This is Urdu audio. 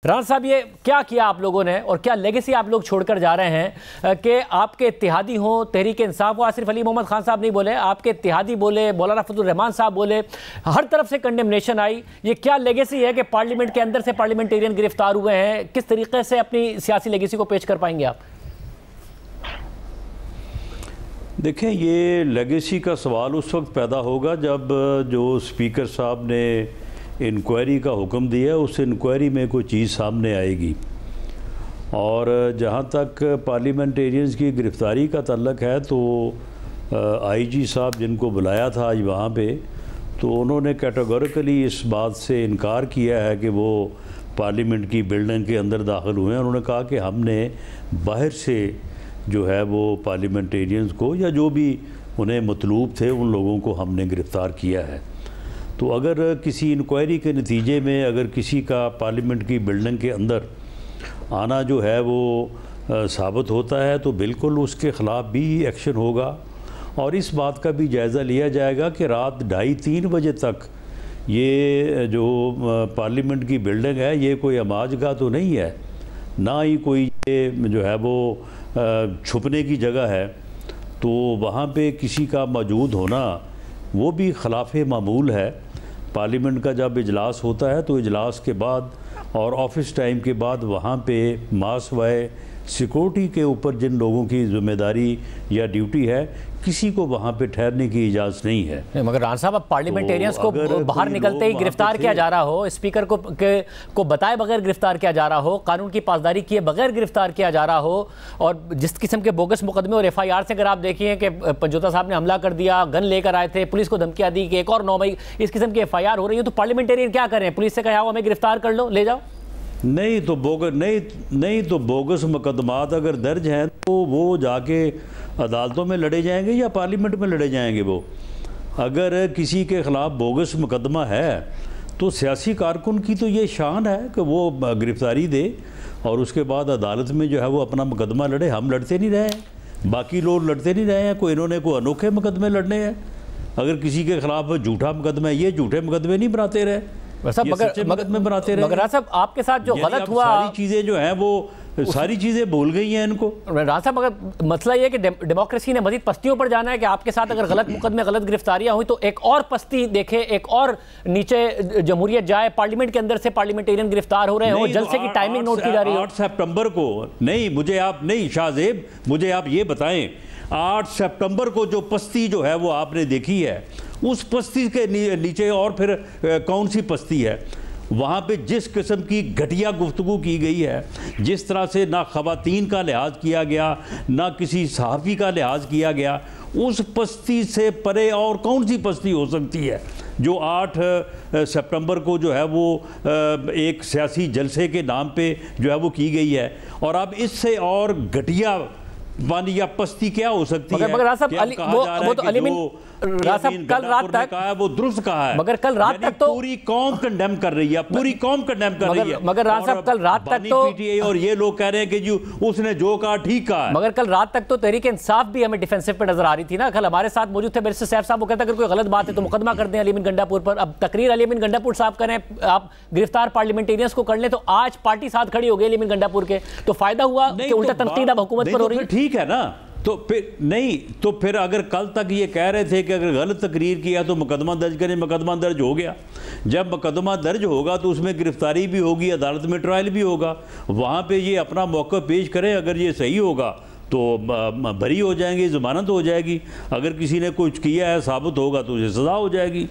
رانا صاحب، یہ کیا کیا آپ لوگوں نے اور کیا لیگیسی آپ لوگ چھوڑ کر جا رہے ہیں کہ آپ کے اتحادی ہوں؟ تحریک انصاف کو صرف علی محمد خان صاحب نہیں بولے، آپ کے اتحادی بولے، مولانا فضل الرحمان صاحب بولے، ہر طرف سے کنڈیمنیشن آئی۔ یہ کیا لیگیسی ہے کہ پارلیمنٹ کے اندر سے پارلیمنٹیرین گرفتار ہوئے ہیں؟ کس طریقے سے اپنی سیاسی لیگیسی کو پیش کر پائیں گے آپ؟ دیکھیں، یہ لیگیسی کا سوال اس وقت پیدا ہوگا جب جو اسپیکر صاحب نے انکوائری کا حکم دیا، اس انکوائری میں کوئی چیز سامنے آئے گی۔ اور جہاں تک پارلیمنٹیرینز کی گرفتاری کا تعلق ہے تو آئی جی صاحب جن کو بلایا تھا آج وہاں پہ، تو انہوں نے کیٹیگوریکلی اس بات سے انکار کیا ہے کہ وہ پارلیمنٹ کی بلڈنگ کے اندر داخل ہوئے ہیں۔ انہوں نے کہا کہ ہم نے باہر سے جو ہے وہ پارلیمنٹیرینز کو یا جو بھی انہیں مطلوب تھے ان لوگوں کو ہم نے گرفتار کیا ہے۔ تو اگر کسی انکوائری کے نتیجے میں اگر کسی کا پارلیمنٹ کی بلڈنگ کے اندر آنا جو ہے وہ ثابت ہوتا ہے تو بالکل اس کے خلاف بھی ایکشن ہوگا، اور اس بات کا بھی جائزہ لیا جائے گا کہ رات 2:30-3 بجے تک یہ جو پارلیمنٹ کی بلڈنگ ہے یہ کوئی عماج گاہ تو نہیں ہے، نہ ہی کوئی یہ جو ہے وہ چھپنے کی جگہ ہے، تو وہاں پہ کسی کا موجود ہونا وہ بھی خلاف معمول ہے۔ پارلیمنٹ کا جب اجلاس ہوتا ہے تو اجلاس کے بعد اور آفس ٹائم کے بعد وہاں پہ ماسوائے سیکورٹی کے اوپر جن لوگوں کی ذمہ داری یا ڈیوٹی ہے، کسی کو وہاں پہ ٹھہرنے کی اجازت نہیں ہے۔ مگر رانا صاحب، اب پارلیمنٹیرینز کو باہر نکلتے ہی گرفتار کیا جا رہا ہو، اسپیکر کو بتائے بغیر گرفتار کیا جا رہا ہو، قانون کی پاسداری کیے بغیر گرفتار کیا جا رہا ہو، اور جس قسم کے بوگس مقدمے اور ایف آئی آر سے اگر آپ دیکھیں کہ پنجوتا صاحب نے حملہ کر دیا، گن لے کر آئے تھے، پولیس کو دھمکیاں دی کہ ایک اور 9 مئی اس قسم کی ایف آئی آر ہو رہی ہے، تو پارلیمنٹیرین کیا کریں؟ پولیس سے کہا ہمیں گرفتار کر لو، لے جاؤ؟ نہیں تو بوگس مقدمات اگر درج ہیں تو وہ جا کے عدالتوں میں لڑے جائیں گے یا پارلیمنٹ میں لڑے جائیں گے۔ وہ اگر کسی کے خلاف بوگس مقدمہ ہے تو سیاسی کارکن کی تو یہ شان ہے کہ وہ گرفتاری دے اور اس کے بعد عدالت میں جو ہے وہ اپنا مقدمہ لڑے۔ ہم لڑتے نہیں رہے ہیں، باقی لوگ لڑتے نہیں رہے ہیں، انہوں نے کوئی انوکھے مقدمے لڑنے ہیں۔ اگر کسی کے خلاف جھوٹا مقدمہ ہے، یہ جھوٹے مقدمے نہیں بناتے رہے، مگر صاحب آپ کے ساتھ جو غلط ہوا، ساری چیزیں جو ہیں وہ ساری چیزیں بھول گئی ہیں ان کو۔ رانا صاحب، اگر مسئلہ یہ ہے کہ ڈیموکریسی نے مزید پستیوں پر جانا ہے کہ آپ کے ساتھ اگر غلط مقدمے، غلط گرفتاریاں ہوئی تو ایک اور پستی دیکھے، ایک اور نیچے جمہوریت جائے، پارلیمنٹ کے اندر سے پارلیمنٹیرین گرفتار ہو رہے ہیں اور جلسے کی ٹائمنگ نوٹ کی جا رہی ہے۔ 8 سپٹمبر کو نہیں شاہ زیب، مجھے آپ یہ بتائیں، 8 سپٹمبر کو جو پستی جو ہے وہ آپ نے دیکھی ہے، اس پستی کے نیچے اور پھر کون سی پستی ہے؟ وہاں پہ جس قسم کی گھٹیا گفتگو کی گئی ہے، جس طرح سے نہ خواتین کا لحاظ کیا گیا، نہ کسی صحافی کا لحاظ کیا گیا، اس پستی سے پرے اور کون سی پستی ہو سکتی ہے جو 8 سپٹمبر کو جو ہے وہ ایک سیاسی جلسے کے نام پہ جو ہے وہ کی گئی ہے؟ اور اب اس سے اور گھٹیا بانی یا پستی کیا ہو سکتی ہے؟ مگر رانا صاحب، وہ تو علی رانا صاحب کل رات تک وہ درست کہا ہے، مگر کل رات تک تو پوری قوم کنڈیم کر رہی ہے، پوری قوم کنڈیم کر رہی ہے۔ مگر رانا صاحب کل رات تک تو پی ٹی آئی اور یہ لوگ کہہ رہے ہیں کہ جو اس نے جو کہا ٹھیک کہا ہے۔ مگر کل رات تک تو تحریک انصاف بھی ہمیں ڈیفینسو پہ نظر آ رہی تھی نا۔ کل ہمارے ساتھ موجود تھے بیرسٹر سیف صاحب، وہ کہتا ہے اگر کوئی غلط بات ہے تو مقدمہ کر دیں علی امین گنڈا پور پر۔ اب تقریر علی امین گنڈا پور صاحب کریں، آپ گرفتار پارلیمنٹیرینز کو کر لیں، تو آج پارٹی ساتھ کھڑی ہو گئی علی امین گنڈا پور کے، تو فائدہ ہوا کہ الٹا تنقید اب حکومت پر ہو رہی ہے۔ ٹھیک ہے نا، تو پھر اگر کل تک یہ کہہ رہے تھے کہ اگر غلط تقریر کیا تو مقدمہ درج کریں، مقدمہ درج ہو گیا۔ جب مقدمہ درج ہوگا تو اس میں گرفتاری بھی ہوگی، عدالت میں ٹرائل بھی ہوگا، وہاں پہ یہ اپنا موقع پیش کریں۔ اگر یہ صحیح ہوگا تو بری ہو جائیں گے، ضمانت ہو جائے گی، اگر کسی نے کچھ کیا ہے ثابت ہوگا تو اسے سزا ہو جائے گی۔